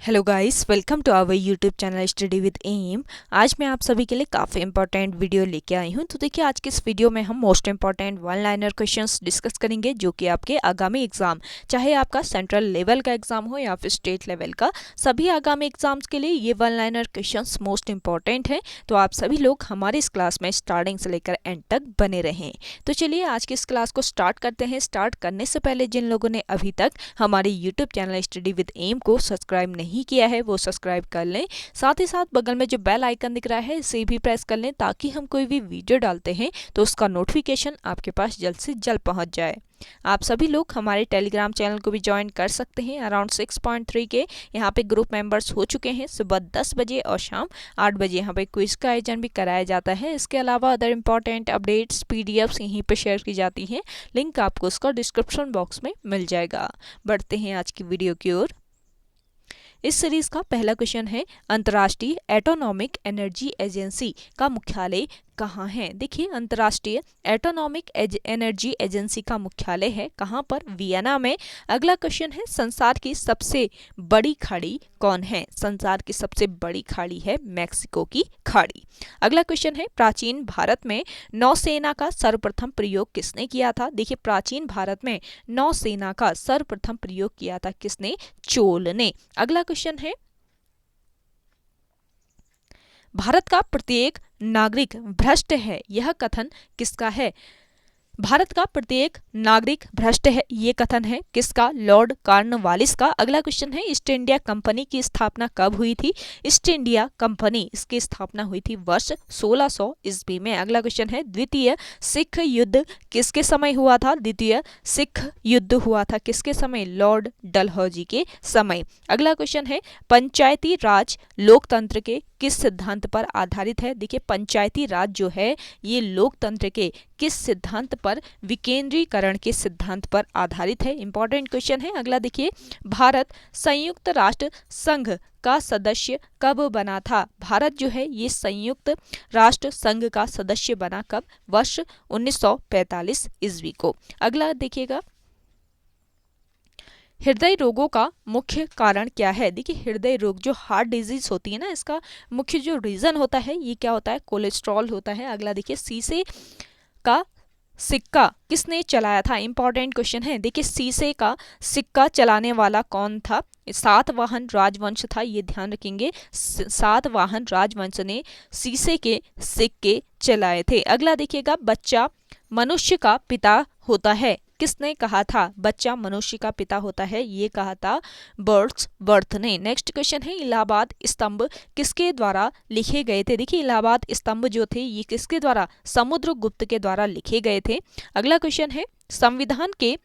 Hello guys, welcome to our YouTube channel study with M. आज मैं आप सभी के लिए काफ़ी इंपॉर्टेंट वीडियो लेके आई हूं। तो देखिए, आज के इस वीडियो में हम most important one liner questions discuss करेंगे, जो कि आपके आगामी एग्जाम, चाहे आपका सेंट्रल लेवल का एग्जाम हो या फिर स्टेट लेवल का, सभी आगामी एग्जाम्स के लिए ये one liner questions most important हैं। तो आप सभी लोग हमारे इस क्लास में स्टार्टिंग से लेकर एंड तक बने रहें। तो चलिए आज की इस क्लास को स्टार्ट करते हैं। स्टार्ट करने से पहले जिन लोगों ने अभी तक हमारे YouTube channel study with M को सब्सक्राइब नहीं किया है, वो सब्सक्राइब कर लें। साथ ही साथ बगल में जो बेल आइकन दिख रहा है, इसे भी प्रेस कर लें, ताकि हम कोई भी वीडियो डालते हैं तो उसका नोटिफिकेशन आपके पास जल्द से जल्द पहुंच जाए। आप सभी लोग हमारे टेलीग्राम चैनल को भी ज्वाइन कर सकते हैं। अराउंड 6.3 के यहाँ पे ग्रुप मेंबर्स हो चुके हैं। सुबह 10 बजे और शाम 8 बजे यहाँ पे क्विज का आयोजन भी कराया जाता है। इसके अलावा अदर इंपॉर्टेंट अपडेट्स पीडीएफ्स यहीं पे शेयर की जाती हैं। लिंक आपको उसका डिस्क्रिप्शन बॉक्स में मिल जाएगा। बढ़ते हैं आज की वीडियो की ओर। इस सीरीज का पहला क्वेश्चन है, अंतर्राष्ट्रीय एटॉमिक एनर्जी एजेंसी का मुख्यालय कहाँ है? देखिए, अंतर्राष्ट्रीय एटॉमिक एनर्जी एजेंसी का मुख्यालय है कहाँ पर? वियना में। अगला क्वेश्चन है, संसार की सबसे बड़ी खाड़ी कौन है? संसार की सबसे बड़ी खाड़ी है मैक्सिको की खाड़ी। अगला क्वेश्चन है, प्राचीन भारत में नौसेना का सर्वप्रथम प्रयोग किसने किया था? देखिए, प्राचीन भारत में नौसेना का सर्वप्रथम प्रयोग किया था किसने? चोल ने। अगला क्वेश्चन है, भारत का प्रत्येक नागरिक भ्रष्ट है, यह कथन किसका है? भारत का प्रत्येक नागरिक भ्रष्ट है, ये कथन है किसका? लॉर्ड कॉर्नवालिस का। अगला क्वेश्चन है, ईस्ट इंडिया कंपनी की स्थापना कब हुई थी? ईस्ट इंडिया कंपनी, इसकी स्थापना हुई थी वर्ष 1600 ईस्वी में। अगला क्वेश्चन है, द्वितीय सिख युद्ध किसके समय हुआ था? द्वितीय सिख युद्ध हुआ था किसके समय? लॉर्ड डलहौजी के समय। अगला क्वेश्चन है, पंचायती राज लोकतंत्र के किस सिद्धांत पर आधारित है? देखिए, पंचायती राज जो है ये लोकतंत्र के किस सिद्धांत पर? विकेंद्रीकरण के सिद्धांत पर आधारित है। इंपॉर्टेंट क्वेश्चन है। अगला देखिए, भारत संयुक्त राष्ट्र संघ का सदस्य कब बना था? भारत जो है ये संयुक्त राष्ट्र संघ का सदस्य बना कब? वर्ष 1945 ईस्वी को। अगला देखिएगा, हृदय रोगों का मुख्य कारण क्या है? देखिए, हृदय रोग जो हार्ट डिजीज होती है ना, इसका मुख्य जो रीजन होता है ये क्या होता है? कोलेस्ट्रॉल होता है। अगला देखिए, शीशे का सिक्का किसने चलाया था? इंपॉर्टेंट क्वेश्चन है। देखिए, शीशे का सिक्का चलाने वाला कौन था? सातवाहन राजवंश था, ये ध्यान रखेंगे। सातवाहन राजवंश ने शीशे के सिक्के चलाए थे। अगला देखिएगा, बच्चा मनुष्य का पिता होता है, किसने कहा था? बच्चा मनुष्य का पिता होता है, ये कहा था वर्ड्सवर्थ ने। नेक्स्ट क्वेश्चन है, इलाहाबाद स्तंभ किसके द्वारा लिखे गए थे? देखिए, इलाहाबाद स्तंभ जो थे ये किसके द्वारा? समुद्रगुप्त के द्वारा लिखे गए थे। अगला क्वेश्चन है, संविधान के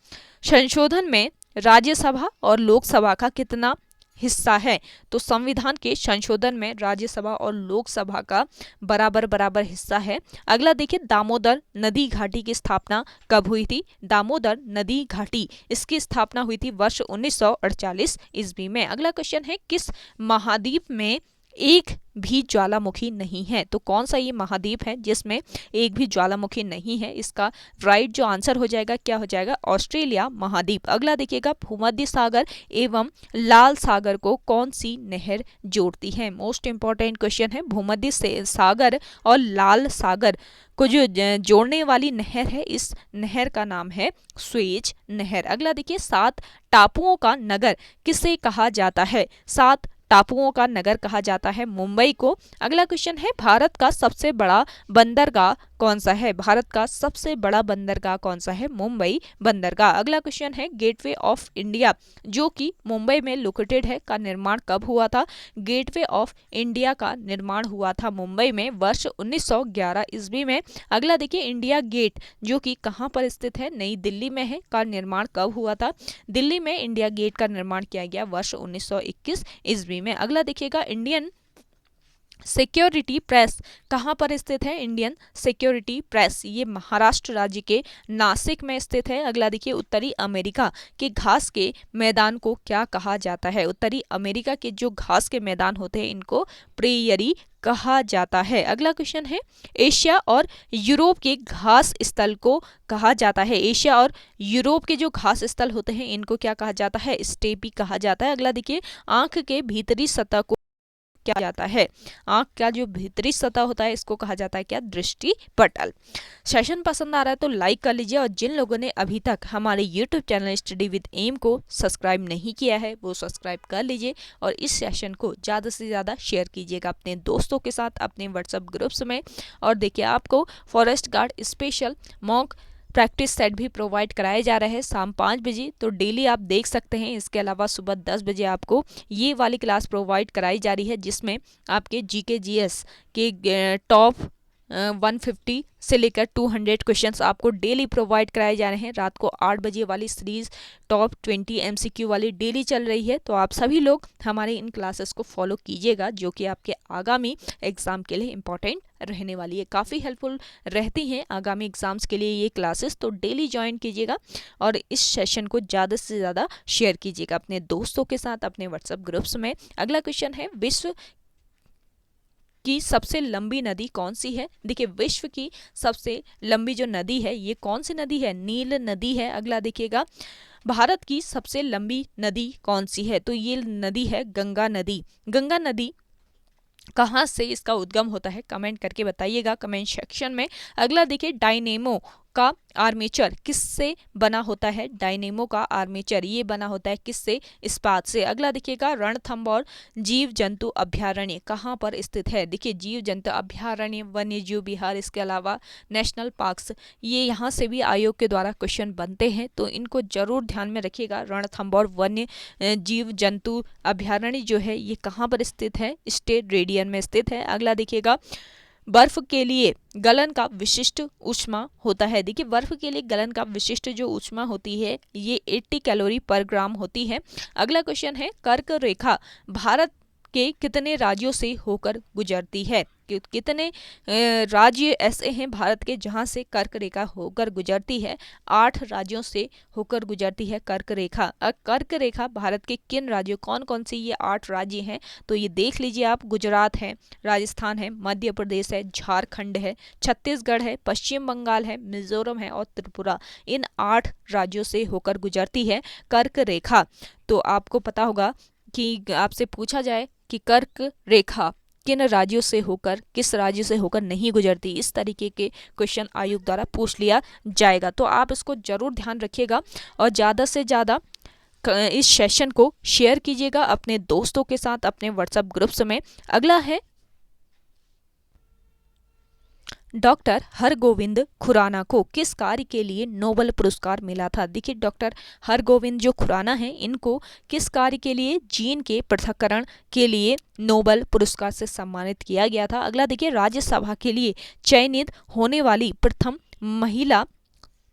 संशोधन में राज्यसभा और लोकसभा का कितना हिस्सा है? तो संविधान के संशोधन में राज्यसभा और लोकसभा का बराबर बराबर हिस्सा है। अगला देखिए, दामोदर नदी घाटी की स्थापना कब हुई थी? दामोदर नदी घाटी, इसकी स्थापना हुई थी वर्ष 1948 ईस्वी में। अगला क्वेश्चन है, किस महाद्वीप में एक भी ज्वालामुखी नहीं है? तो कौन सा ये महाद्वीप है जिसमें एक भी ज्वालामुखी नहीं है? इसका राइट जो आंसर हो जाएगा क्या हो जाएगा? ऑस्ट्रेलिया महाद्वीप। अगला देखिएगा, भूमध्य सागर एवं लाल सागर को कौन सी नहर जोड़ती है? मोस्ट इंपॉर्टेंट क्वेश्चन है। भूमध्य सागर और लाल सागर को जो जोड़ने वाली नहर है, इस नहर का नाम है स्वेज नहर। अगला देखिए, 7 टापुओं का नगर किसे कहा जाता है? 7 टापुओं का नगर कहा जाता है मुंबई को। अगला क्वेश्चन है, भारत का सबसे बड़ा बंदरगाह कौन सा है? भारत का सबसे बड़ा बंदरगाह कौन सा है? मुंबई बंदरगाह। अगला क्वेश्चन है, गेटवे ऑफ इंडिया जो कि मुंबई में लोकेटेड है का निर्माण कब हुआ था? गेटवे ऑफ इंडिया का निर्माण हुआ था मुंबई में वर्ष 1911 ईस्वी में। अगला देखिए, इंडिया गेट जो कि कहाँ पर स्थित है? नई दिल्ली में है, का निर्माण कब हुआ था? दिल्ली में इंडिया गेट का निर्माण किया गया वर्ष 1921 ईस्वी में। अगला देखिएगा, इंडियन सिक्योरिटी प्रेस कहाँ पर स्थित है? इंडियन सिक्योरिटी प्रेस ये महाराष्ट्र राज्य के नासिक में स्थित है। अगला देखिए, उत्तरी अमेरिका के घास के मैदान को क्या कहा जाता है? उत्तरी अमेरिका के जो घास के मैदान होते हैं इनको प्रेयरी कहा जाता है? अगला क्वेश्चन है, एशिया और यूरोप के घास स्थल को कहा जाता है? एशिया और यूरोप के जो घास स्थल होते हैं इनको क्या कहा जाता है? स्टेपी कहा जाता है। अगला देखिए, आंख के भीतरी सतह को क्या जाता है? आंख का जो भीतरी सतह होता है इसको कहा जाता है क्या? दृष्टि पटल। सेशन पसंद आ रहा है तो लाइक कर लीजिए, और जिन लोगों ने अभी तक हमारे YouTube channel study with M को सब्सक्राइब नहीं किया है वो सब्सक्राइब कर लीजिए, और इस सेशन को ज़्यादा से ज़्यादा शेयर कीजिएगा अपने दोस्तों के साथ, अपने व्हाट्सएप ग्रुप्स में। और देखिए, आपको forest guard special mock practice set भी प्रोवाइड कराए जा रहे हैं शाम 5 बजे, तो डेली आप देख सकते हैं। इसके अलावा सुबह 10 बजे आपको ये वाली क्लास प्रोवाइड कराई जा रही है जिसमें आपके जीके जीएस के टॉप 150 से लेकर 200 क्वेश्चंस आपको डेली प्रोवाइड कराए जा रहे हैं। रात को 8 बजे वाली सीरीज टॉप 20 एमसीक्यू वाली डेली चल रही है, तो आप सभी लोग हमारे इन क्लासेस को फॉलो कीजिएगा जो कि आपके आगामी एग्जाम के लिए इम्पोर्टेंट रहने वाली है। काफ़ी हेल्पफुल रहती हैं आगामी एग्जाम्स के लिए ये क्लासेस, तो डेली ज्वाइन कीजिएगा और इस सेशन को ज़्यादा से ज़्यादा शेयर कीजिएगा अपने दोस्तों के साथ, अपने व्हाट्सएप ग्रुप्स में। अगला क्वेश्चन है, विश्व की सबसे लंबी नदी कौन सी है? देखिए, विश्व की सबसे लंबी जो नदी है ये कौन सी नदी है? नील नदी है। अगला देखिएगा, भारत की सबसे लंबी नदी कौन सी है? तो ये नदी है गंगा नदी। गंगा नदी कहाँ से इसका उद्गम होता है? कमेंट करके बताइएगा कमेंट सेक्शन में। अगला देखिए, डायनेमो का आर्मेचर किससे बना होता है? डायनेमो का आर्मेचर ये बना होता है किससे? इस्पात से। अगला देखिएगा, रणथंभौर जीव जंतु अभ्यारण्य कहाँ पर स्थित है? देखिए, जीव जंतु अभ्यारण्य, वन्य जीव विहार, इसके अलावा नेशनल पार्क्स, ये यहाँ से भी आयोग के द्वारा क्वेश्चन बनते हैं, तो इनको जरूर ध्यान में रखिएगा। रणथंभौर वन्य जीव जंतु अभ्यारण्य जो है ये कहाँ पर स्थित है? स्टेट रेडियन में स्थित है। अगला देखिएगा, बर्फ के लिए गलन का विशिष्ट ऊष्मा होता है। देखिए, बर्फ के लिए गलन का विशिष्ट जो ऊष्मा होती है ये 80 कैलोरी पर ग्राम होती है। अगला क्वेश्चन है, कर्क रेखा भारत के कितने राज्यों से होकर गुजरती है? कितने राज्य ऐसे हैं भारत के जहां से कर्क रेखा होकर गुजरती है? 8 राज्यों से होकर गुजरती है कर्क रेखा। कर्क रेखा भारत के किन राज्यों, कौन कौन सी ये 8 राज्य हैं? तो ये देख लीजिए आप, गुजरात है, राजस्थान है, मध्य प्रदेश है, झारखंड है, छत्तीसगढ़ है, पश्चिम बंगाल है, मिजोरम है और त्रिपुरा। इन 8 राज्यों से होकर गुजरती है कर्क रेखा। तो आपको पता होगा कि आपसे पूछा जाए कि कर्क रेखा किन राज्यों से होकर, किस राज्य से होकर नहीं गुजरती, इस तरीके के क्वेश्चन आयोग द्वारा पूछ लिया जाएगा, तो आप इसको जरूर ध्यान रखिएगा और ज़्यादा से ज़्यादा इस सेशन को शेयर कीजिएगा अपने दोस्तों के साथ, अपने व्हाट्सएप ग्रुप्स में। अगला है, डॉक्टर हरगोविंद खुराना को किस कार्य के लिए नोबेल पुरस्कार मिला था? देखिए, डॉक्टर हरगोविंद जो खुराना हैं इनको किस कार्य के लिए? जीन के पृथक्करण के लिए नोबेल पुरस्कार से सम्मानित किया गया था। अगला देखिए, राज्यसभा के लिए चयनित होने वाली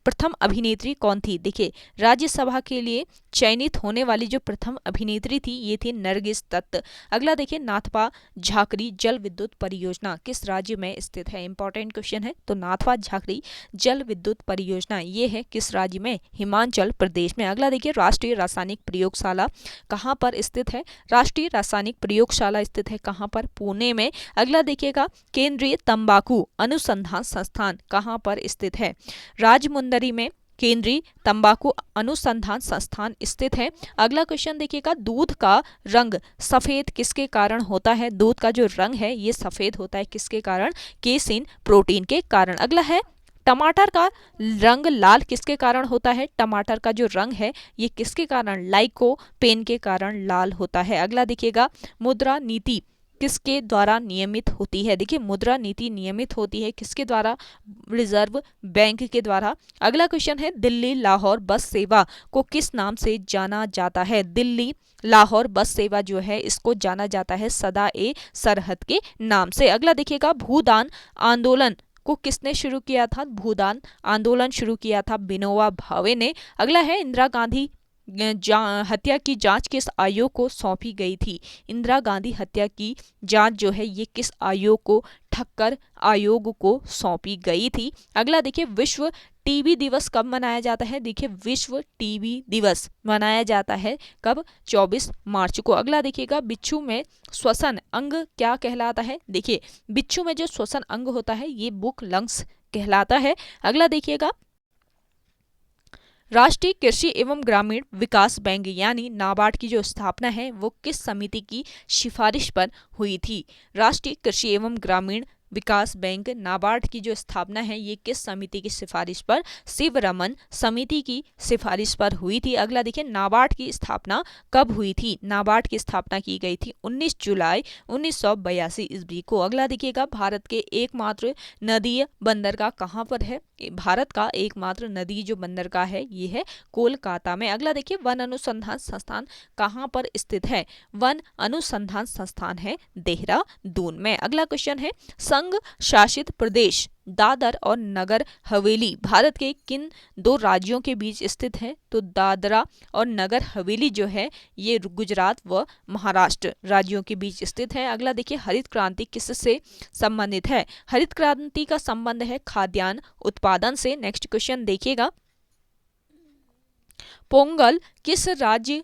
प्रथम अभिनेत्री कौन थी? देखिए, राज्यसभा के लिए चयनित होने वाली जो प्रथम अभिनेत्री थी ये थी नरगिस दत्त। अगला देखिए, नाथपा झाकरी जल विद्युत परियोजना किस राज्य में स्थित है? इंपॉर्टेंट क्वेश्चन है। तो नाथपा झाकरी जल विद्युत परियोजना ये है किस राज्य में? हिमाचल प्रदेश में। अगला देखिए, राष्ट्रीय रासायनिक प्रयोगशाला कहाँ पर स्थित है? राष्ट्रीय रासायनिक प्रयोगशाला स्थित है कहाँ पर? पुणे में। अगला देखिएगा, केंद्रीय तंबाकू अनुसंधान संस्थान कहाँ पर स्थित है? राजमुंदरी में केंद्रीय तंबाकू अनुसंधान संस्थान स्थित है। अगला क्वेश्चन देखिएगा, दूध का रंग सफेद किसके कारण होता है? दूध का जो रंग है ये सफेद होता है किसके कारण? केसिन प्रोटीन के कारण। अगला है, टमाटर का रंग लाल किसके कारण होता है? टमाटर का जो रंग है ये किसके कारण? लाइकोपेन के कारण लाल होता है। अगला देखिएगा, मुद्रा नीति किसके द्वारा नियमित होती है? देखिए, मुद्रा नीति नियमित होती है किसके द्वारा? रिजर्व बैंक के द्वारा। अगला क्वेश्चन है, दिल्ली लाहौर बस सेवा को किस नाम से जाना जाता है? दिल्ली लाहौर बस सेवा जो है इसको जाना जाता है सदा ए सरहद के नाम से। अगला देखिएगा, भूदान आंदोलन को किसने शुरू किया था? भूदान आंदोलन शुरू किया था विनोबा भावे ने। अगला है, इंदिरा गांधी हत्या की जांच किस आयोग को सौंपी गई थी? इंदिरा गांधी हत्या की जांच जो है ये किस आयोग को? ठक्कर आयोग को सौंपी गई थी। अगला देखिए, विश्व टीबी दिवस कब मनाया जाता है? देखिए विश्व टीबी दिवस मनाया जाता है कब? 24 मार्च को। अगला देखिएगा, बिच्छू में श्वसन अंग क्या कहलाता है? देखिए बिच्छू में जो श्वसन अंग होता है ये बुक लंग्स कहलाता है। अगला देखिएगा, राष्ट्रीय कृषि एवं ग्रामीण विकास बैंक यानी नाबार्ड की जो स्थापना है वो किस समिति की सिफारिश पर हुई थी? राष्ट्रीय कृषि एवं ग्रामीण विकास बैंक नाबार्ड की जो स्थापना है ये किस समिति की सिफारिश पर? शिवरमन समिति की सिफारिश पर हुई थी। अगला देखिए, नाबार्ड की स्थापना कब हुई थी? नाबार्ड की स्थापना की गई थी 19 जुलाई 1982 ईस्वी को। अगला देखिएगा, भारत के एकमात्र नदीय बंदरगाह कहाँ पर है? भारत का एकमात्र नदी जो बंदरगाह है ये है कोलकाता में। अगला देखिए, वन अनुसंधान संस्थान कहाँ पर स्थित है? वन अनुसंधान संस्थान है देहरादून में। अगला क्वेश्चन है, संघ शासित प्रदेश दादर और नगर हवेली भारत के किन दो राज्यों के बीच स्थित है? तो दादरा और नगर हवेली जो है ये गुजरात व महाराष्ट्र राज्यों के बीच स्थित है। अगला देखिए, हरित क्रांति किससे संबंधित है? हरित क्रांति का संबंध है खाद्यान्न उत्पादन से। नेक्स्ट क्वेश्चन देखिएगा, पोंगल किस राज्य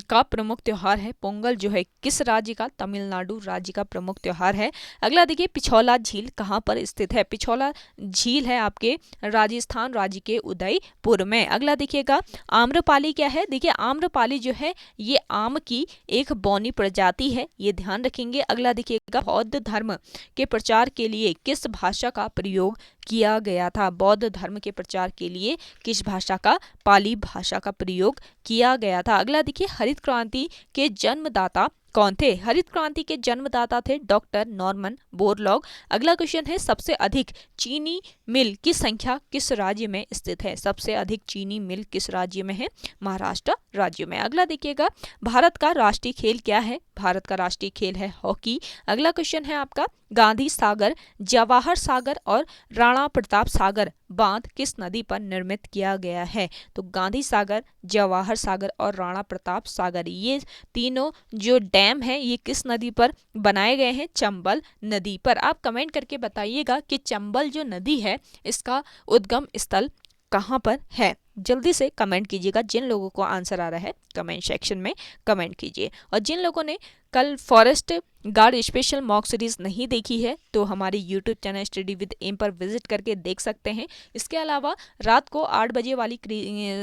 का प्रमुख त्योहार है? पोंगल जो है किस राज्य का? तमिलनाडु राज्य का प्रमुख त्योहार है। अगला देखिए, पिछौला झील कहाँ पर स्थित है? पिछौला झील है आपके राजस्थान राज्य के उदयपुर में। अगला देखिएगा, आम्रपाली क्या है? देखिए आम्रपाली जो है ये आम की एक बौनी प्रजाति है, ये ध्यान रखेंगे। अगला देखिएगा, बौद्ध धर्म के प्रचार के लिए किस भाषा का प्रयोग किया गया था? बौद्ध धर्म के प्रचार के लिए किस भाषा का? पाली भाषा का प्रयोग किया गया था। अगला देखिए, हरित क्रांति के जन्मदाता कौन थे? हरित क्रांति के जन्मदाता थे डॉक्टर नॉर्मन बोरलॉग। अगला क्वेश्चन है, सबसे अधिक चीनी मिल की संख्या किस राज्य में स्थित है? सबसे अधिक चीनी मिल किस राज्य में है? महाराष्ट्र राज्य में। अगला देखिएगा, भारत का राष्ट्रीय खेल क्या है? भारत का राष्ट्रीय खेल है हॉकी। अगला क्वेश्चन है आपका, गांधी सागर, जवाहर सागर और राणा प्रताप सागर बांध किस नदी पर निर्मित किया गया है? तो गांधी सागर, जवाहर सागर और राणा प्रताप सागर ये तीनों जो डैम है ये किस नदी पर बनाए गए हैं? चंबल नदी पर। आप कमेंट करके बताइएगा कि चंबल जो नदी है इसका उद्गम स्थल कहाँ पर है? जल्दी से कमेंट कीजिएगा। जिन लोगों को आंसर आ रहा है कमेंट सेक्शन में कमेंट कीजिए। और जिन लोगों ने कल forest guard special mock series नहीं देखी है तो हमारे YouTube channel study with M पर विजिट करके देख सकते हैं। इसके अलावा रात को 8 बजे वाली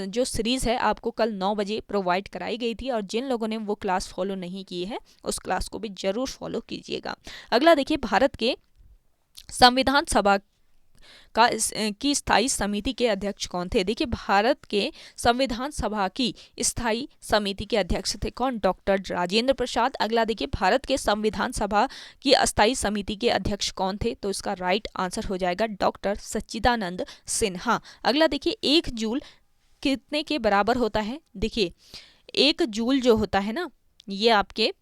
जो सीरीज है आपको कल 9 बजे प्रोवाइड कराई गई थी और जिन लोगों ने वो क्लास फॉलो नहीं की है उस क्लास को भी जरूर फॉलो कीजिएगा। अगला देखिए, भारत के संविधान सभा की स्थायी समिति के अध्यक्ष कौन थे? देखिए भारत के संविधान सभा की स्थायी समिति के अध्यक्ष थे कौन? डॉक्टर राजेंद्र प्रसाद। अगला देखिए, भारत के संविधान सभा की अस्थायी समिति के अध्यक्ष कौन थे? तो इसका राइट आंसर हो जाएगा डॉक्टर सच्चिदानंद सिन्हा। अगला देखिए, 1 जूल कितने के बराबर होता है? देखिए 1 जूल जो होता है ना ये आपके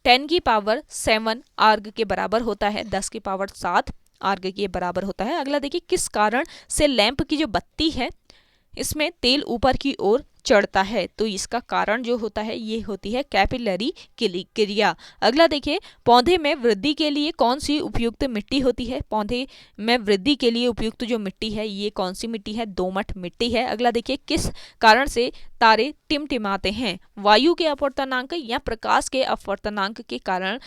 10 की पावर 7 आर्ग के बराबर होता है, 10 की पावर 7 आर्ग के बराबर होता है। अगला देखिए, किस कारण से लैंप की जो बत्ती है इसमें तेल ऊपर की ओर चढ़ता है? तो इसका कारण जो होता है ये होती है कैपिलरी क्रिया। अगला देखिए, पौधे में वृद्धि के लिए कौन सी उपयुक्त मिट्टी होती है? पौधे में वृद्धि के लिए उपयुक्त जो मिट्टी है ये कौन सी मिट्टी है? दोमट मिट्टी है। अगला देखिए, किस कारण से तारे टिमटिमाते हैं? वायु के अपवर्तनांक या प्रकाश के अपवर्तनांक के कारण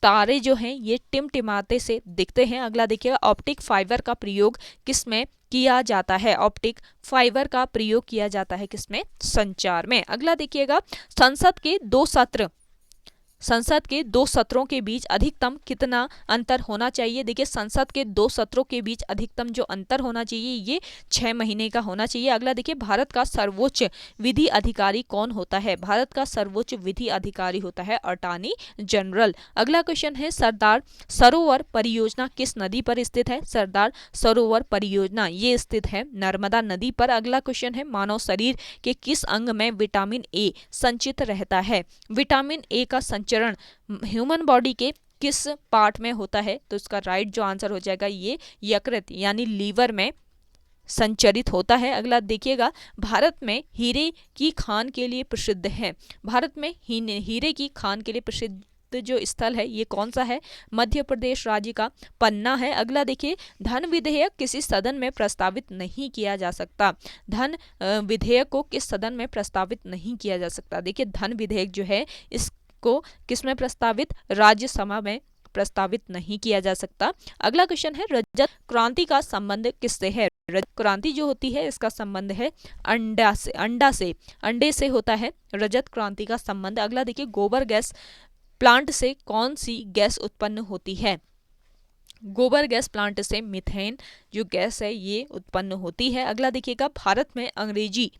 तारे जो हैं ये टिमटिमाते से दिखते हैं। अगला देखिएगा, ऑप्टिक फाइबर का प्रयोग किसमें किया जाता है? ऑप्टिक फाइबर का प्रयोग किया जाता है किसमें? संचार में। अगला देखिएगा, संसद के दो सत्रों के बीच अधिकतम कितना अंतर होना चाहिए? देखिए संसद के 2 सत्रों के बीच अधिकतम जो अंतर होना चाहिए ये 6 महीने का होना चाहिए। अगला देखिए, भारत का सर्वोच्च विधि अधिकारी कौन होता है? भारत का सर्वोच्च विधि अधिकारी होता है अटॉर्नी जनरल। अगला क्वेश्चन है, सरदार सरोवर परियोजना किस नदी पर स्थित है? सरदार सरोवर परियोजना ये स्थित है नर्मदा नदी पर। अगला क्वेश्चन है, मानव शरीर के किस अंग में विटामिन ए संचित रहता है? विटामिन ए का संचरण ह्यूमन बॉडी के किस पार्ट में होता है? तो इसका राइट जो आंसर हो जाएगा ये यकृत यानी लीवर में संचरित होता है। अगला देखिएगा, भारत में हीरे की खान के लिए प्रसिद्ध है। भारत में हीरे की खान के लिए प्रसिद्ध संयुक्त जो स्थल है ये कौन सा है? मध्य प्रदेश राज्य का पन्ना है। अगला देखिए, धन विधेयक किसी सदन में प्रस्तावित नहीं किया जा सकता। धन विधेयक को किस सदन में प्रस्तावित नहीं किया जा सकता? देखिए, धन विधेयक जो है इसको किस में प्रस्तावित? राज्यसभा में प्रस्तावित नहीं किया जा सकता। अगला क्वेश्चन है, रजत क्रांति का संबंध किससे है? रजत क्रांति जो होती है इसका संबंध है अंडे से होता है रजत क्रांति का संबंध। अगला देखिए, गोबर गैस प्लांट से कौन सी गैस उत्पन्न होती है? गोबर गैस प्लांट से मीथेन जो गैस है ये उत्पन्न होती है। अगला देखिएगा, भारत में अंग्रेजी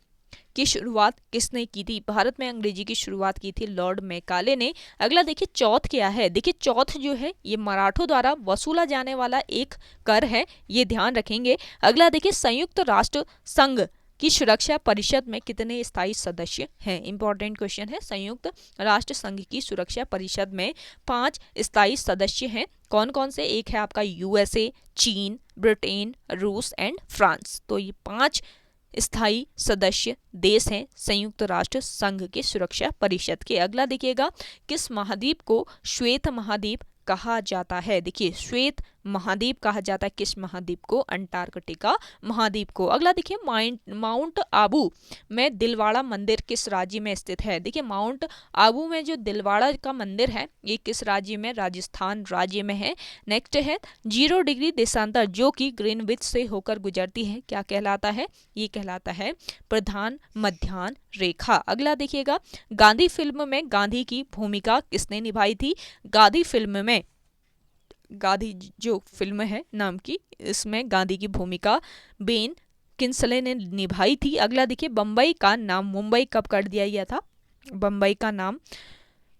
की शुरुआत किसने की थी? भारत में अंग्रेजी की शुरुआत की थी लॉर्ड मैकाले ने। अगला देखिए, चौथ क्या है? देखिए, चौथ जो है ये मराठों द्वारा वसूला जाने वाला एक कर है, ये ध्यान रखेंगे। अगला देखिए, संयुक्त राष्ट्र संघ की सुरक्षा परिषद में कितने स्थायी सदस्य हैं? इंपॉर्टेंट क्वेश्चन है। संयुक्त राष्ट्र संघ की सुरक्षा परिषद में 5 स्थायी सदस्य हैं। कौन कौन से? एक है आपका यूएसए, चीन, ब्रिटेन, रूस एंड फ्रांस। तो ये 5 स्थायी सदस्य देश हैं संयुक्त राष्ट्र संघ के सुरक्षा परिषद के। अगला देखिएगा, किस महाद्वीप को श्वेत महाद्वीप कहा जाता है? देखिए, श्वेत महाद्वीप कहा जाता है किस महाद्वीप को? अंटार्कटिका महाद्वीप को। अगला देखिए, माउंट आबू में दिलवाड़ा मंदिर किस राज्य में स्थित है? देखिए, माउंट आबू में जो दिलवाड़ा का मंदिर है ये किस राज्य में? राजस्थान राज्य में है। नेक्स्ट है, 0 डिग्री देशांतर जो कि ग्रीनविच से होकर गुजरती है, क्या कहलाता है? ये कहलाता है प्रधान मध्याह्न रेखा। अगला देखिएगा, गांधी फिल्म में गांधी की भूमिका किसने निभाई थी? गांधी फिल्म में, गांधी जो फिल्म है नाम की, इसमें गांधी की भूमिका बेन किंसले ने निभाई थी। अगला देखिए, बम्बई का नाम मुंबई कब कर दिया गया था? बम्बई का नाम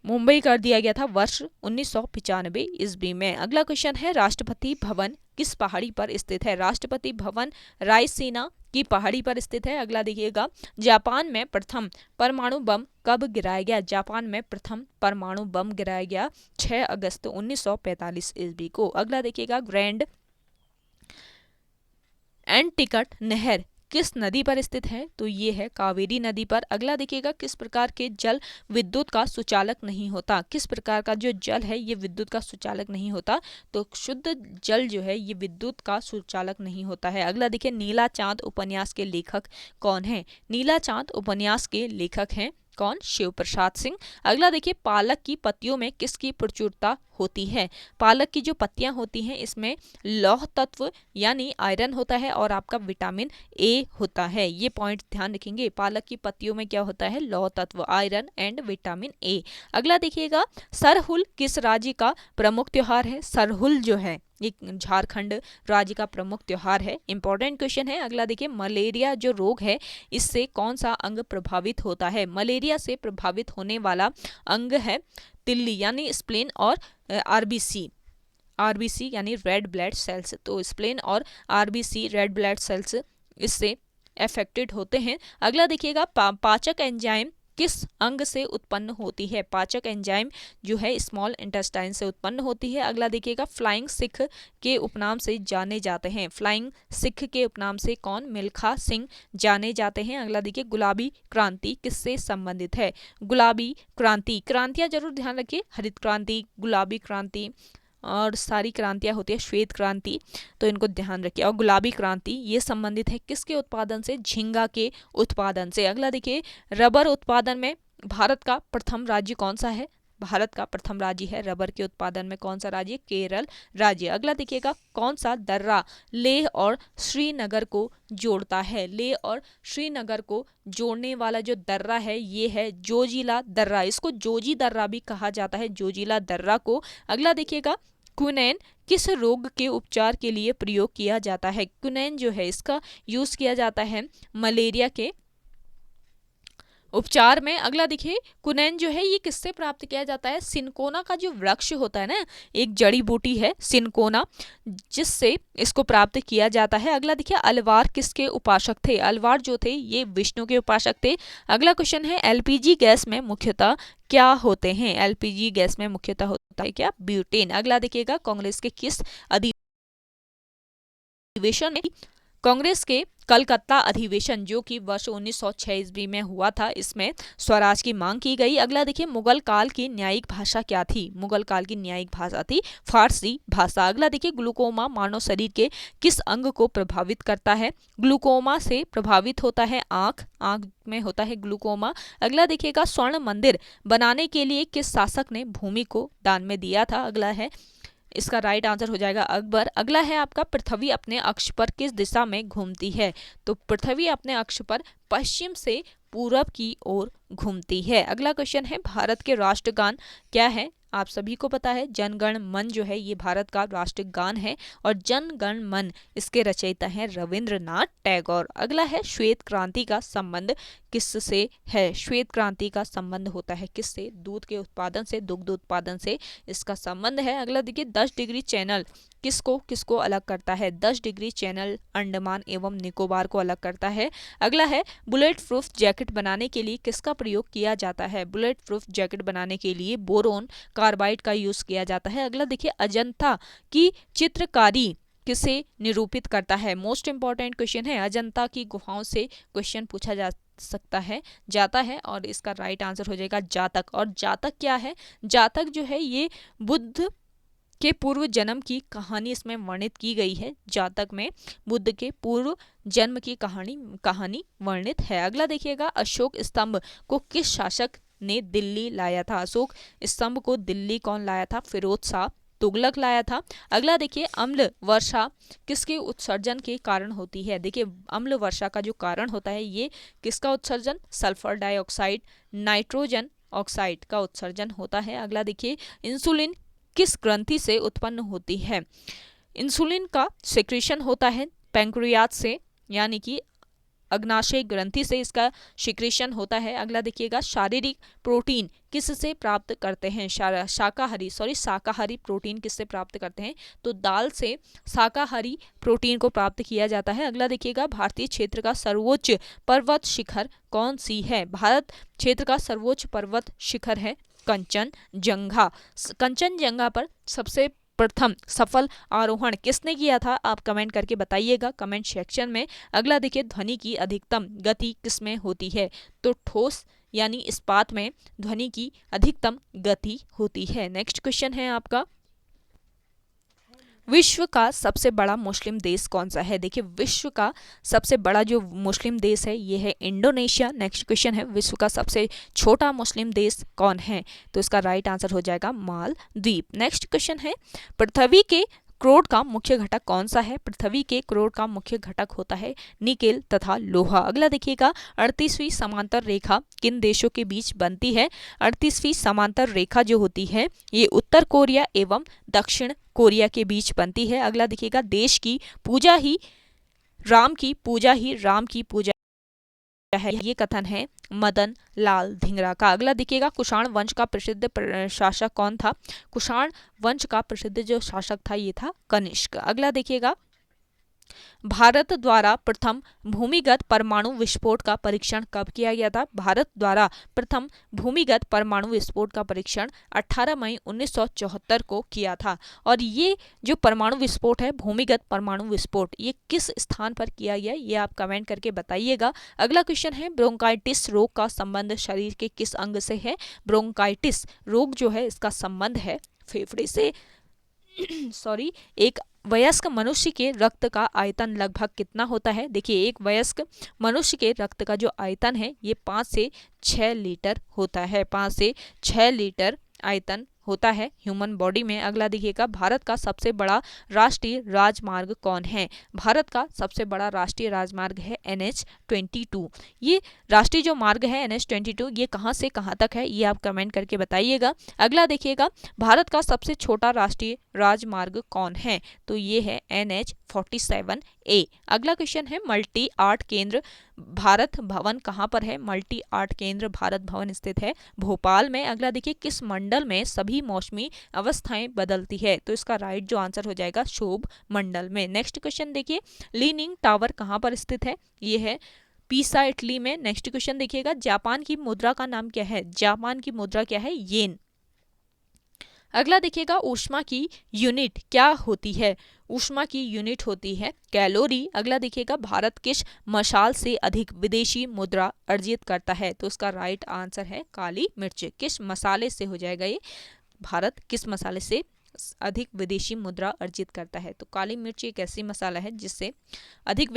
मुंबई कर दिया गया था वर्ष 1995 ईस्वी में। अगला क्वेश्चन है, राष्ट्रपति भवन किस पहाड़ी पर स्थित है? राष्ट्रपति भवन रायसीना की पहाड़ी पर स्थित है। अगला देखिएगा, जापान में प्रथम परमाणु बम कब गिराया गया? जापान में प्रथम परमाणु बम गिराया गया 6 अगस्त 1945 ईस्वी को। अगला देखिएगा, ग्रैंड एंटिकट नहर किस नदी पर स्थित है? तो ये है कावेरी नदी पर। अगला देखिएगा, किस प्रकार के जल विद्युत का सुचालक नहीं होता? किस प्रकार का जो जल है ये विद्युत का सुचालक नहीं होता? तो शुद्ध जल जो है ये विद्युत का सुचालक नहीं होता है। अगला देखिए, नीला चांद उपन्यास के लेखक कौन है? नीला चांद उपन्यास के लेखक हैं कौन? शिव प्रसाद सिंह। अगला देखिए, पालक की पत्तियों में किसकी प्रचुरता होती है? पालक की जो पत्तियां होती हैं इसमें लौह तत्व यानी आयरन होता है और आपका विटामिन ए होता है। ये पॉइंट ध्यान रखेंगे, पालक की पत्तियों में क्या होता है? लौह तत्व, आयरन एंड विटामिन ए। अगला देखिएगा, सरहुल किस राज्य का प्रमुख त्योहार है? सरहुल जो है एक झारखंड राज्य का प्रमुख त्योहार है। इंपॉर्टेंट क्वेश्चन है। अगला देखिए, मलेरिया जो रोग है इससे कौन सा अंग प्रभावित होता है? मलेरिया से प्रभावित होने वाला अंग है तिल्ली यानी स्प्लेन और आरबीसी यानी रेड ब्लड सेल्स। तो स्प्लेन और आरबीसी रेड ब्लड सेल्स इससे अफेक्टेड होते हैं। अगला देखिएगा, पाचक एंजाइम किस अंग से उत्पन्न होती है? पाचक एंजाइम जो है स्मॉल इंटेस्टाइन से उत्पन्न होती है। अगला देखिएगा, फ्लाइंग सिख के उपनाम से जाने जाते हैं। फ्लाइंग सिख के उपनाम से कौन? मिल्खा सिंह जाने जाते हैं। अगला देखिए, गुलाबी क्रांति किससे संबंधित है? गुलाबी क्रांति, क्रांतियां जरूर ध्यान रखिए, हरित क्रांति, गुलाबी क्रांति और सारी क्रांतियां होती है, श्वेत क्रांति, तो इनको ध्यान रखिए। और गुलाबी क्रांति ये संबंधित है किसके उत्पादन से? झींगा के उत्पादन से। अगला देखिए, रबर उत्पादन में भारत का प्रथम राज्य कौन सा है? भारत का प्रथम राज्य है रबर के उत्पादन में कौन सा राज्य? केरल राज्य। अगला देखिएगा, कौन सा दर्रा लेह और श्रीनगर को जोड़ता है? लेह और श्रीनगर को जोड़ने वाला जो दर्रा है ये है जोजिला दर्रा। इसको जोजी दर्रा भी कहा जाता है, जोजिला दर्रा को। अगला देखिएगा, क्विनैन किस रोग के उपचार के लिए प्रयोग किया जाता है? क्विनैन जो है इसका यूज किया जाता है मलेरिया के उपचार में। अगला देखिए, क्विनैन जो है ये किससे प्राप्त किया जाता है? सिनकोना का जो वृक्ष होता है ना, एक जड़ी बूटी है सिनकोना, जिससे इसको प्राप्त किया जाता है। अगला देखिए, अलवार किसके उपासक थे? अलवार जो थे ये विष्णु के उपासक थे। अगला क्वेश्चन है, एलपीजी गैस में मुख्यतः क्या होते हैं? एलपीजी गैस में मुख्यतः होता है क्या? ब्यूटेन। अगला देखिएगा, कांग्रेस के किस अधिवेशन में कांग्रेस के कलकत्ता अधिवेशन जो कि वर्ष 1906 ईस्वी में हुआ था, इसमें स्वराज की मांग की गई। अगला देखिए, मुगल काल की न्यायिक भाषा क्या थी? मुगल काल की न्यायिक भाषा थी फारसी भाषा। अगला देखिए, ग्लूकोमा मानव शरीर के किस अंग को प्रभावित करता है? ग्लूकोमा से प्रभावित होता है आंख, आंख में होता है ग्लूकोमा। अगला देखिएगा, स्वर्ण मंदिर बनाने के लिए किस शासक ने भूमि को दान में दिया था? अगला है, इसका राइट आंसर हो जाएगा अकबर। अगला है आपका, पृथ्वी अपने अक्ष पर किस दिशा में घूमती है? तो पृथ्वी अपने अक्ष पर पश्चिम से पूरब की ओर घूमती है। अगला क्वेश्चन है, भारत के राष्ट्रगान क्या है? आप सभी को पता है, जन गण मन जो है ये भारत का राष्ट्रगान है और जन गण मन इसके रचयिता हैं रविंद्रनाथ टैगोर। अगला है, श्वेत क्रांति का संबंध किससे है? श्वेत क्रांति का संबंध होता है किससे? दूध के उत्पादन से, दुग्ध उत्पादन से इसका संबंध है। अगला देखिए, 10 डिग्री चैनल किसको किसको अलग करता है? 10 डिग्री चैनल अंडमान एवं निकोबार को अलग करता है। अगला है, बुलेट प्रूफ जैकेट बनाने के लिए किसका प्रयोग किया जाता है? बुलेट प्रूफ जैकेट बनाने के लिए बोरोन कार्बाइड का यूज किया जाता है। अगला देखिए, अजंता की चित्रकारी किसे निरूपित करता है? मोस्ट इंपॉर्टेंट क्वेश्चन है, अजंता की गुफाओं से क्वेश्चन पूछा जाता है और इसका राइट आंसर हो जाएगा जातक। और जातक क्या है? जातक जो है ये बुद्ध के पूर्व जन्म की कहानी इसमें वर्णित की गई है। जातक में बुद्ध के पूर्व जन्म की कहानी वर्णित है। अगला देखिएगा, अशोक स्तंभ को किस शासक ने दिल्ली लाया था? अशोक स्तंभ को दिल्ली कौन लाया था? फिरोज शाह तुगलक लाया था। अगला देखिए, अम्ल वर्षा किसके उत्सर्जन के कारण होती है? देखिए, अम्ल वर्षा का जो कारण होता है ये किसका उत्सर्जन? सल्फर डाइऑक्साइड, नाइट्रोजन ऑक्साइड का उत्सर्जन होता है। अगला देखिए, इंसुलिन किस ग्रंथि से उत्पन्न होती है? इंसुलिन का सिक्रीशन होता है पैंक्रियाज से, यानी कि अग्नाशय ग्रंथि से इसका सिक्रीशन होता है। अगला देखिएगा, शारीरिक प्रोटीन किससे प्राप्त करते हैं? शाकाहारी प्रोटीन किससे प्राप्त करते हैं? तो दाल से शाकाहारी प्रोटीन को प्राप्त किया जाता है। अगला देखिएगा, भारतीय क्षेत्र का सर्वोच्च पर्वत शिखर कौन सी है? भारत क्षेत्र का सर्वोच्च पर्वत शिखर है कंचनजंगा। कंचनजंगा पर सबसे प्रथम सफल आरोहण किसने किया था? आप कमेंट करके बताइएगा कमेंट सेक्शन में। अगला देखिए, ध्वनि की अधिकतम गति किसमें होती है? तो ठोस यानी इस्पात में ध्वनि की अधिकतम गति होती है। नेक्स्ट क्वेश्चन है आपका, विश्व का सबसे बड़ा मुस्लिम देश कौन सा है? देखिए, विश्व का सबसे बड़ा जो मुस्लिम देश है ये है इंडोनेशिया। नेक्स्ट क्वेश्चन है, विश्व का सबसे छोटा मुस्लिम देश कौन है? तो इसका राइट आंसर हो जाएगा मालदीव। नेक्स्ट क्वेश्चन है, पृथ्वी के क्रोड का मुख्य घटक कौन सा है? पृथ्वी के क्रोड का मुख्य घटक होता है निकेल तथा लोहा। अगला देखिएगा, 38वीं समांतर रेखा किन देशों के बीच बनती है? 38वीं समांतर रेखा जो होती है ये उत्तर कोरिया एवं दक्षिण कोरिया के बीच बनती है। अगला देखिएगा, देश की पूजा ही राम की पूजा है, ये कथन है मदन लाल धिंगरा का। अगला देखिएगा, कुषाण वंश का प्रसिद्ध शासक कौन था? कुषाण वंश का प्रसिद्ध जो शासक था ये था कनिष्क। अगला देखिएगा, भारत द्वारा प्रथम भूमिगत परमाणु विस्फोट का परीक्षण कब किया गया था? भारत द्वारा प्रथम भूमिगत परमाणु विस्फोट का परीक्षण 18 मई 1974 को किया था। और ये जो परमाणु विस्फोट है, भूमिगत परमाणु विस्फोट, ये किस स्थान पर किया गया ये आप कमेंट करके बताइएगा। अगला क्वेश्चन है, ब्रोंकाइटिस रोग का संबंध शरीर के किस अंग से है? ब्रोंकाइटिस रोग जो है इसका संबंध है फेफड़े से। एक वयस्क मनुष्य के रक्त का आयतन लगभग कितना होता है? देखिए, एक वयस्क मनुष्य के रक्त का जो आयतन है ये 5 से 6 लीटर होता है। 5 से 6 लीटर आयतन होता है ह्यूमन बॉडी में। अगला देखिएगा, भारत का सबसे बड़ा राष्ट्रीय राजमार्ग कौन है? भारत का सबसे बड़ा राष्ट्रीय राजमार्ग है NH-22। ये राष्ट्रीय जो मार्ग है NH-22 ये कहाँ से कहाँ तक है ये आप कमेंट करके बताइएगा। अगला देखिएगा, भारत का सबसे छोटा राष्ट्रीय राजमार्ग कौन है? तो ये है NH-47A। अगला क्वेश्चन है, मल्टी आर्ट केंद्र भारत भवन कहाँ पर है? मल्टी आर्ट केंद्र भारत भवन स्थित है भोपाल में। अगला देखिए, किस मंडल में सभी मौसमी अवस्थाएं बदलती है? तो इसका राइट जो आंसर हो जाएगा शोभ मंडल में। नेक्स्ट क्वेश्चन देखिए, लीनिंग टावर कहाँ पर स्थित है? ये है पीसा इटली में। नेक्स्ट क्वेश्चन देखिएगा, जापान की मुद्रा का नाम क्या है? जापान की मुद्रा क्या है? येन। अगला देखिएगा ऊष्मा की यूनिट क्या होती है। ऊष्मा की यूनिट होती है कैलोरी। अगला देखिएगा भारत किस मसाल से अधिक विदेशी मुद्रा अर्जित करता है, तो उसका राइट आंसर है काली मिर्च। किस मसाले से हो जाएगा ये, भारत किस मसाले से अधिक विदेशी मुद्रा अर्जित करता है, तो काली मिर्च एक ऐसी मसाला है जिससे अधिक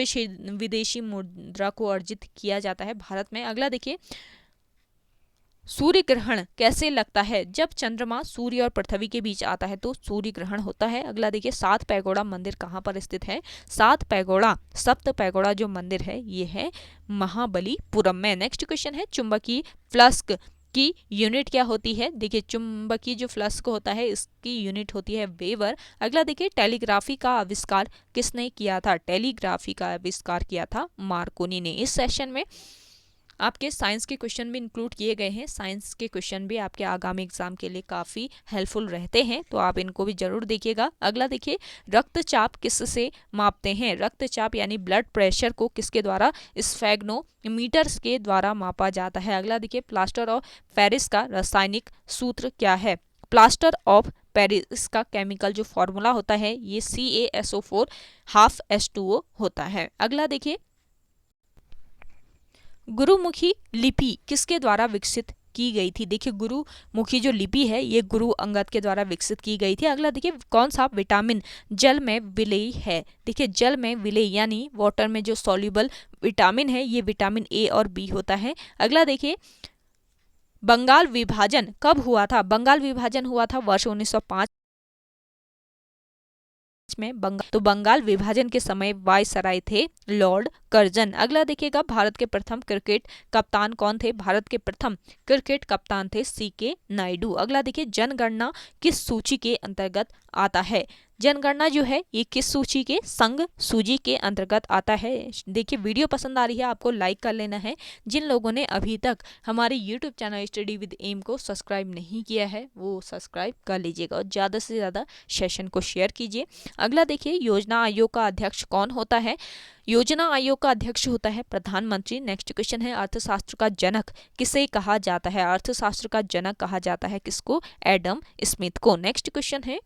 विदेशी मुद्रा को अर्जित किया जाता है भारत में। अगला देखिए सूर्य ग्रहण कैसे लगता है, जब चंद्रमा सूर्य और पृथ्वी के बीच आता है तो सूर्य ग्रहण होता है। अगला देखिए सात पैगोड़ा मंदिर कहाँ पर स्थित है। सात पैगोड़ा, सप्त पैगोड़ा जो मंदिर है ये है महाबलीपुरम में। नेक्स्ट क्वेश्चन है चुंबकीय फ्लक्स की यूनिट क्या होती है। देखिए चुंबकीय जो फ्लक्स होता है इसकी यूनिट होती है वेबर। अगला देखिए टेलीग्राफी का आविष्कार किसने किया था। टेलीग्राफी का आविष्कार किया था मार्कोनी ने। इस सेशन में आपके साइंस के क्वेश्चन भी इंक्लूड किए गए हैं। साइंस के क्वेश्चन भी आपके आगामी एग्जाम के लिए काफ़ी हेल्पफुल रहते हैं, तो आप इनको भी जरूर देखिएगा। अगला देखिए रक्तचाप किससे मापते हैं। रक्तचाप यानी ब्लड प्रेशर को किसके द्वारा, स्फेग्नोमीटर्स के द्वारा मापा जाता है। अगला देखिए प्लास्टर ऑफ पेरिस का रासायनिक सूत्र क्या है। प्लास्टर ऑफ पेरिस का केमिकल जो फॉर्मूला होता है ये CaSO4 हाफ H2O होता है। अगला देखिए गुरुमुखी लिपि किसके द्वारा विकसित की गई थी। देखिए गुरुमुखी जो लिपि है ये गुरु अंगद के द्वारा विकसित की गई थी। अगला देखिए कौन सा विटामिन जल में विलेय है। देखिए जल में विलेय यानी वाटर में जो सॉल्युबल विटामिन है ये विटामिन A और B होता है। अगला देखिए बंगाल विभाजन कब हुआ था। बंगाल विभाजन हुआ था वर्ष 1905 में। बंगाल विभाजन के समय वायसराय थे लॉर्ड कर्जन। अगला देखिएगा भारत के प्रथम क्रिकेट कप्तान कौन थे। भारत के प्रथम क्रिकेट कप्तान थे CK नायडू। अगला देखिए जनगणना किस सूची के अंतर्गत आता है। जनगणना जो है ये किस सूची के, संघ सूची के अंतर्गत आता है। देखिए वीडियो पसंद आ रही है आपको लाइक कर लेना है। जिन लोगों ने अभी तक हमारे YouTube channel study with M को सब्सक्राइब नहीं किया है वो सब्सक्राइब कर लीजिएगा और ज़्यादा से ज़्यादा सेशन को शेयर कीजिए। अगला देखिए योजना आयोग का अध्यक्ष कौन होता है। योजना आयोग का अध्यक्ष होता है प्रधानमंत्री। नेक्स्ट क्वेश्चन है अर्थशास्त्र का जनक किसे कहा जाता है। अर्थशास्त्र का जनक कहा जाता है किसको, एडम स्मिथ को। नेक्स्ट क्वेश्चन है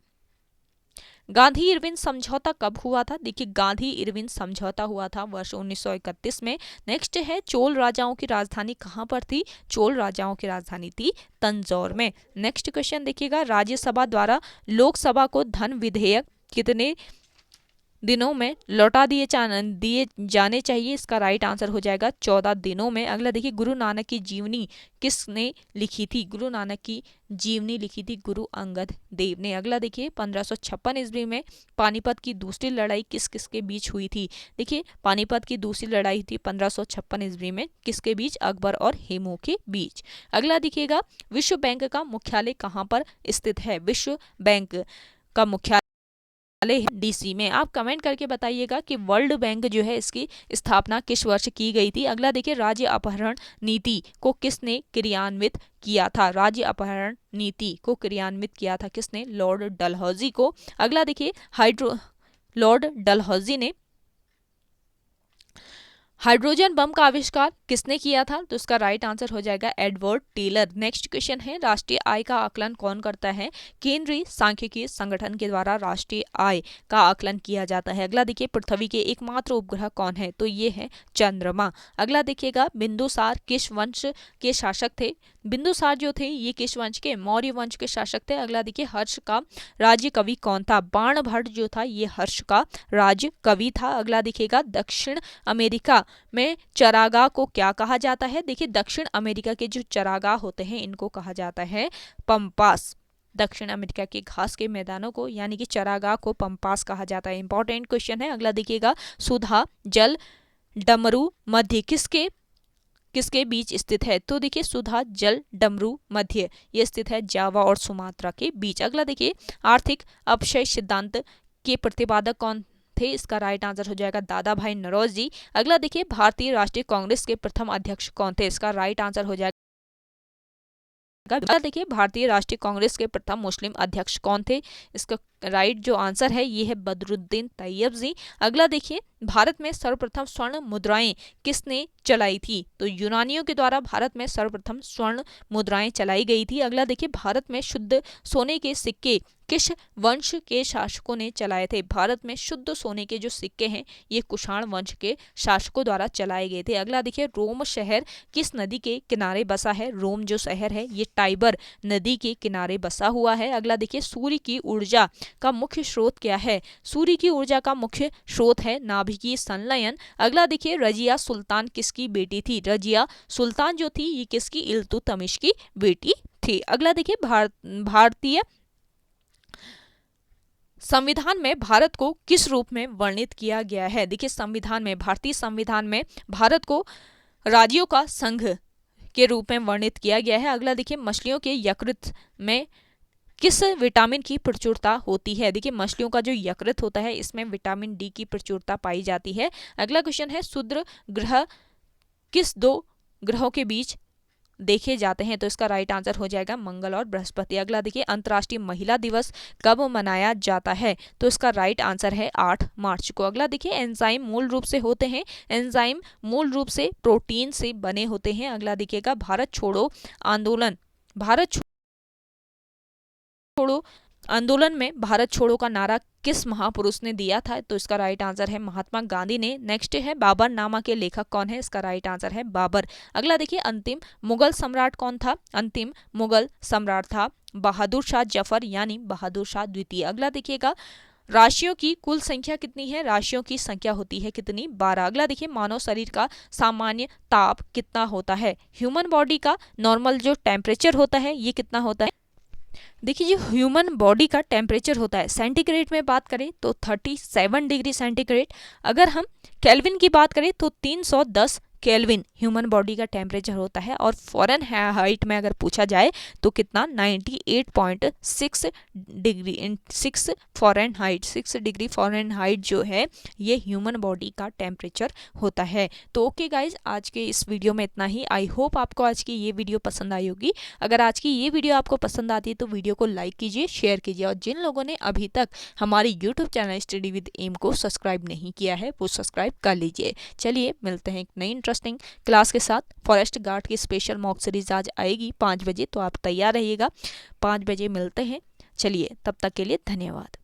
गांधी इरविन समझौता कब हुआ था। देखिए गांधी इरविन समझौता हुआ था वर्ष 1931 में। नेक्स्ट है चोल राजाओं की राजधानी कहाँ पर थी। चोल राजाओं की राजधानी थी तंजौर में। नेक्स्ट क्वेश्चन देखिएगा राज्यसभा द्वारा लोकसभा को धन विधेयक कितने दिनों में लौटा दिए जाने चाहिए। इसका राइट आंसर हो जाएगा 14 दिनों में। अगला देखिए गुरु नानक की जीवनी किसने लिखी थी। गुरु नानक की जीवनी लिखी थी गुरु अंगद देव ने। अगला देखिए 1556 ईस्वी में पानीपत की दूसरी लड़ाई किस किसके बीच हुई थी। देखिए पानीपत की दूसरी लड़ाई थी 1556 ईस्वी में किसके बीच, अकबर और हेमू के बीच। अगला देखिएगा विश्व बैंक का मुख्यालय कहाँ पर स्थित है। विश्व बैंक का मुख्यालय DC में। आप कमेंट करके बताइएगा कि वर्ल्ड बैंक जो है इसकी स्थापना किस वर्ष की गई थी। अगला देखिए राज्य अपहरण नीति को किसने क्रियान्वित किया था। राज्य अपहरण नीति को क्रियान्वित किया था किसने, लॉर्ड डलहौजी को। अगला देखिए लॉर्ड डलहौजी ने हाइड्रोजन बम का आविष्कार किसने किया था, तो इसका राइट आंसर हो जाएगा एडवर्ड टेलर। नेक्स्ट क्वेश्चन है राष्ट्रीय आय का आकलन कौन करता है। केंद्रीय सांख्यिकीय संगठन के द्वारा राष्ट्रीय आय का आकलन किया जाता है। अगला देखिए पृथ्वी के एकमात्र उपग्रह कौन है, तो ये है चंद्रमा। अगला देखिएगा बिंदुसार किस वंश के शासक थे। बिंदुसार जो थे ये किस वंश के, मौर्य वंश के शासक थे। अगला देखिए हर्ष का राज्य कवि कौन था। बाणभट्ट जो था ये हर्ष का राज्य कवि था। अगला देखिएगा दक्षिण अमेरिका में चरागाह को क्या कहा जाता है। देखिए दक्षिण अमेरिका के जो चरागाह होते हैं इनको कहा जाता है पंपास। दक्षिण अमेरिका के घास के मैदानों को यानी कि चरागाह को पंपास कहा जाता है। इंपॉर्टेंट क्वेश्चन है। अगला देखिएगा सुधा जल डमरू मध्य किसके बीच स्थित है, तो देखिए सुधा जल डमरू मध्य ये स्थित है जावा और सुमात्रा के बीच। अगला देखिए आर्थिक अपक्षय सिद्धांत के प्रतिपादक कौन थे, इसका राइट आंसर हो जाएगा दादा भाई नौरोजी। अगला देखिए भारतीय राष्ट्रीय कांग्रेस के प्रथम अध्यक्ष कौन थे, इसका राइट आंसर हो जाएगा। देखिए भारतीय राष्ट्रीय कांग्रेस के प्रथम मुस्लिम अध्यक्ष कौन थे, इसका राइट जो आंसर है ये है बदरुद्दीन तैयब जी। अगला देखिए, भारत में सर्वप्रथम स्वर्ण मुद्राएं किसने चलाई थी? तो यूनानियों के द्वारा भारत में सर्वप्रथम स्वर्ण मुद्राएं चलाई गई थी। अगला देखिए, भारत में शुद्ध सोने के सिक्के किस वंश के शासकों ने चलाए थे? भारत में शुद्ध सोने के जो सिक्के हैं ये कुषाण वंश के शासकों द्वारा चलाए गए थे। अगला देखिए, रोम शहर किस नदी के किनारे बसा है? रोम जो शहर है ये टाइबर नदी के किनारे बसा हुआ है। अगला देखिए, सूर्य की ऊर्जा का मुख्य स्रोत क्या है? सूर्य की ऊर्जा का मुख्य स्रोत है नाभिकीय संलयन। अगला देखिए, रजिया सुल्तान किसकी बेटी थी? रजिया सुल्तान जो थी ये किसकी? इल्तुतमिश की बेटी थी। अगला देखिए, भारतीय संविधान में भारत को किस रूप में वर्णित किया गया है? देखिए, संविधान में, भारतीय संविधान में भारत को राज्यों का संघ के रूप में वर्णित किया गया है। अगला देखिए, मछलियों के यकृत में किस विटामिन की प्रचुरता होती है? देखिए, मछलियों का जो यकृत होता है इसमें विटामिन डी की प्रचुरता पाई जाती है। अगला क्वेश्चन है, क्षुद्र ग्रह किस दो ग्रहों के बीच देखे जाते हैं? तो इसका राइट आंसर हो जाएगा मंगल और बृहस्पति। अगला देखिए, अंतर्राष्ट्रीय महिला दिवस कब मनाया जाता है? तो इसका राइट आंसर है 8 मार्च को। अगला देखिए, एंजाइम मूल रूप से होते हैं, एंजाइम मूल रूप से प्रोटीन से बने होते हैं। अगला देखिएगा, भारत छोड़ो आंदोलन, भारत छोड़ो आंदोलन में भारत छोड़ो का नारा किस महापुरुष ने दिया था? तो इसका राइट आंसर है महात्मा गांधी ने। नेक्स्ट है, बाबरनामा के लेखक कौन है? इसका राइट आंसर है बाबर। अगला देखिए, अंतिम मुगल सम्राट कौन था? अंतिम मुगल सम्राट था बहादुर शाह जफर यानी बहादुर शाह द्वितीय। अगला देखिएगा, राशियों की कुल संख्या कितनी है? राशियों की संख्या होती है कितनी? 12। अगला देखिए, मानव शरीर का सामान्य ताप कितना होता है? ह्यूमन बॉडी का नॉर्मल जो टेम्परेचर होता है ये कितना होता है? देखिए, जो ह्यूमन बॉडी का टेम्परेचर होता है सेंटीग्रेड में बात करें तो 37 डिग्री सेंटीग्रेड। अगर हम केल्विन की बात करें तो 310 केल्विन ह्यूमन बॉडी का टेम्परेचर होता है। और फॉरेन हाइट में अगर पूछा जाए तो कितना? 98.6 degree 6 foreign height 6 degree foreign height जो है ये ह्यूमन बॉडी का टेम्परेचर होता है। तो ओके गाइज, आज के इस वीडियो में इतना ही। आई होप आपको आज की ये वीडियो पसंद आई होगी। अगर आज की ये वीडियो आपको पसंद आती है तो वीडियो को लाइक कीजिए, शेयर कीजिए, और जिन लोगों ने अभी तक हमारी YouTube channel study with M को सब्सक्राइब नहीं किया है वो सब्सक्राइब कर लीजिए। चलिए मिलते हैं एक नई इंटरेस्टिंग क्लास के साथ। फॉरेस्ट गार्ड की स्पेशल मॉक सीरीज आज आएगी 5 बजे, तो आप तैयार रहिएगा। 5 बजे मिलते हैं। चलिए, तब तक के लिए धन्यवाद।